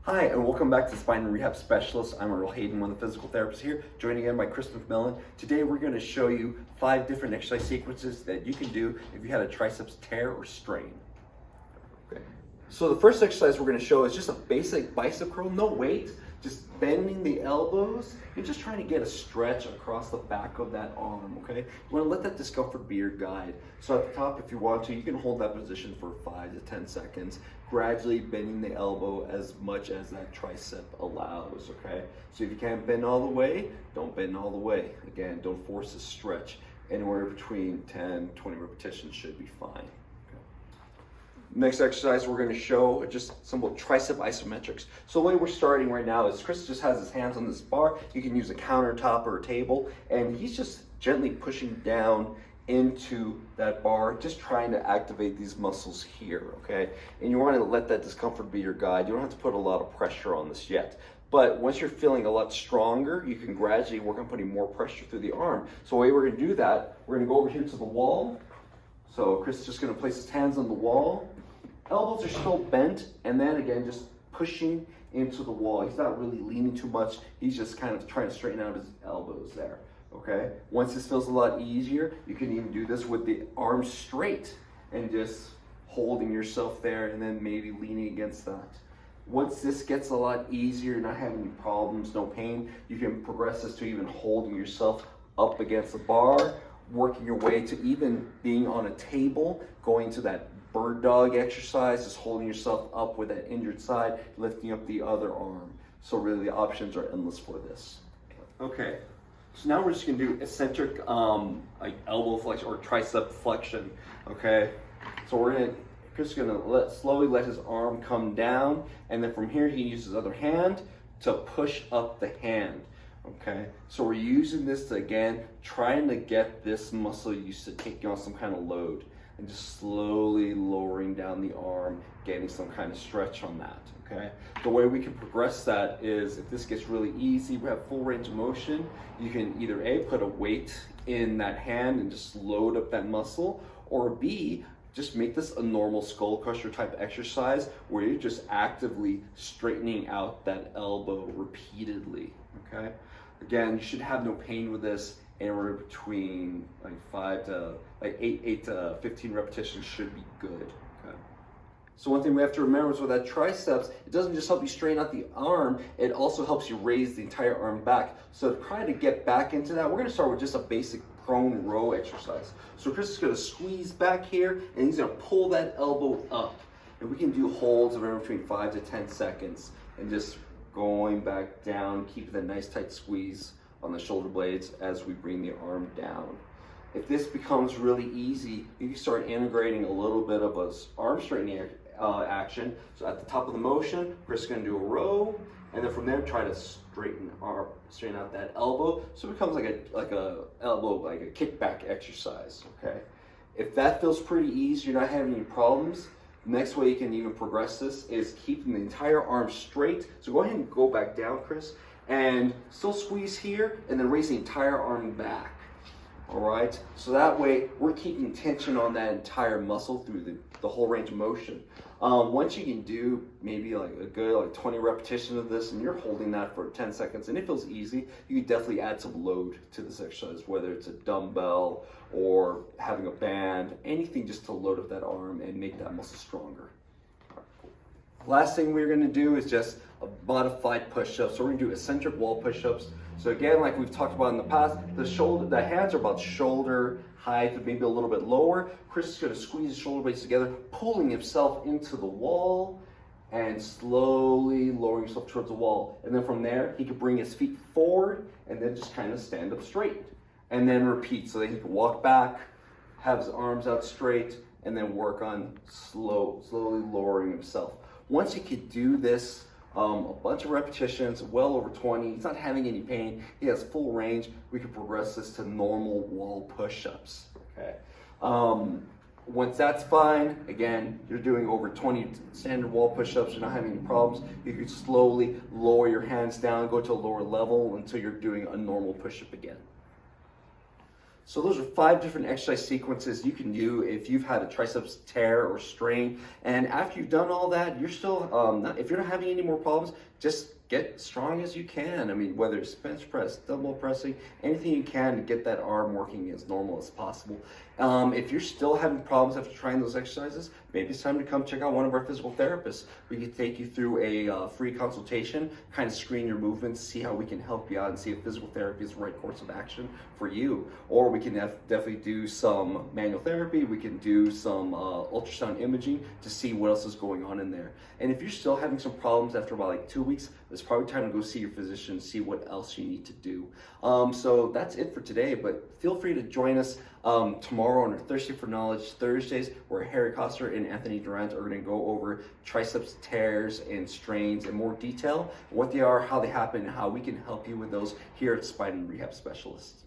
Hi, and welcome back to Spine and Rehab Specialists. I'm Earl Hayden, one of the physical therapists here, joined again by Chris McMillen. Today we're going to show you 5 different exercise sequences that you can do if you had a triceps tear or strain. Okay. So the first exercise we're going to show is just a basic bicep curl, no weight, just bending the elbows and just trying to get a stretch across the back of that arm, okay? You want to let that discomfort be your guide. So at the top, if you want to, you can hold that position for 5 to 10 seconds, gradually bending the elbow as much as that tricep allows, okay? So if you can't bend all the way, don't bend all the way. Again, don't force a stretch. Anywhere between 10, 20 repetitions should be fine. Next exercise we're going to show just simple tricep isometrics. So the way we're starting right now is Chris just has his hands on this bar. You can use a countertop or a table, and he's just gently pushing down into that bar, just trying to activate these muscles here, okay? And you want to let that discomfort be your guide. You don't have to put a lot of pressure on this yet. But once you're feeling a lot stronger, you can gradually work on putting more pressure through the arm. So the way we're going to do that, we're going to go over here to the wall. So Chris is just going to place his hands on the wall. Elbows are still bent, and then again, just pushing into the wall. He's not really leaning too much. He's just kind of trying to straighten out his elbows there, okay? Once this feels a lot easier, you can even do this with the arms straight and just holding yourself there and then maybe leaning against that. Once this gets a lot easier, you're not having any problems, no pain, you can progress this to even holding yourself up against the bar, working your way to even being on a table, going to that bird dog exercise, just holding yourself up with that injured side, lifting up the other arm. So really the options are endless for this. Okay, so now we're just gonna do eccentric like elbow flexion or tricep flexion, okay? So Chris is gonna slowly let his arm come down, and then from here he uses his other hand to push up the hand. Okay, so we're using this to, again, trying to get this muscle used to taking on some kind of load and just slowly lowering down the arm, getting some kind of stretch on that, okay? The way we can progress that is if this gets really easy, we have full range of motion, you can either A, put a weight in that hand and just load up that muscle, or B, just make this a normal skull crusher type exercise where you're just actively straightening out that elbow repeatedly, okay? Again, you should have no pain with this. Anywhere between like 8 to 15 repetitions should be good. Okay. So one thing we have to remember is with that triceps, it doesn't just help you straighten out the arm, it also helps you raise the entire arm back. So to try to get back into that, we're going to start with just a basic prone row exercise. So Chris is going to squeeze back here, and he's going to pull that elbow up. And we can do holds of anywhere between 5 to 10 seconds, and just going back down, keep that nice tight squeeze on the shoulder blades as we bring the arm down. If this becomes really easy, you can start integrating a little bit of an arm straightening action. So at the top of the motion, Chris is going to do a row, and then from there try to straighten out that elbow, so it becomes like a kickback exercise. Okay, if that feels pretty easy, you're not having any problems. The next way you can even progress this is keeping the entire arm straight. So go ahead and go back down, Chris, and still squeeze here, and then raise the entire arm back. All right, so that way we're keeping tension on that entire muscle through the whole range of motion. Once you can do maybe like a good 20 repetitions of this, and you're holding that for 10 seconds, and it feels easy, you can definitely add some load to this exercise, whether it's a dumbbell or having a band, anything just to load up that arm and make that muscle stronger. Last thing we're going to do is just a modified push-up. So we're going to do eccentric wall push-ups. So again, like we've talked about in the past, the hands are about shoulder height, maybe a little bit lower. Chris is going to squeeze his shoulder blades together, pulling himself into the wall and slowly lowering himself towards the wall. And then from there, he can bring his feet forward and then just kind of stand up straight. And then repeat. So that he can walk back, have his arms out straight, and then work on slowly lowering himself. Once he could do this a bunch of repetitions, well over 20, he's not having any pain, he has full range, we can progress this to normal wall push-ups, okay? Once that's fine, again, you're doing over 20 standard wall push-ups, you're not having any problems, you can slowly lower your hands down, go to a lower level until you're doing a normal push-up again. So those are 5 different exercise sequences you can do if you've had a triceps tear or strain. And after you've done all that, you're still, if you're not having any more problems, just get strong as you can. I mean, whether it's bench press, dumbbell pressing, anything you can to get that arm working as normal as possible. If you're still having problems after trying those exercises, maybe it's time to come check out one of our physical therapists. We can take you through a free consultation, kind of screen your movements, see how we can help you out and see if physical therapy is the right course of action for you. Or we can definitely do some manual therapy. We can do some ultrasound imaging to see what else is going on in there. And if you're still having some problems after about like 2 weeks, it's probably time to go see your physician, see what else you need to do. So that's it for today, but feel free to join us tomorrow on our Thirsty for Knowledge Thursdays, where Harry Coster and Anthony Durant are going to go over triceps tears and strains in more detail, what they are, how they happen, and how we can help you with those here at Spine and Rehab Specialists.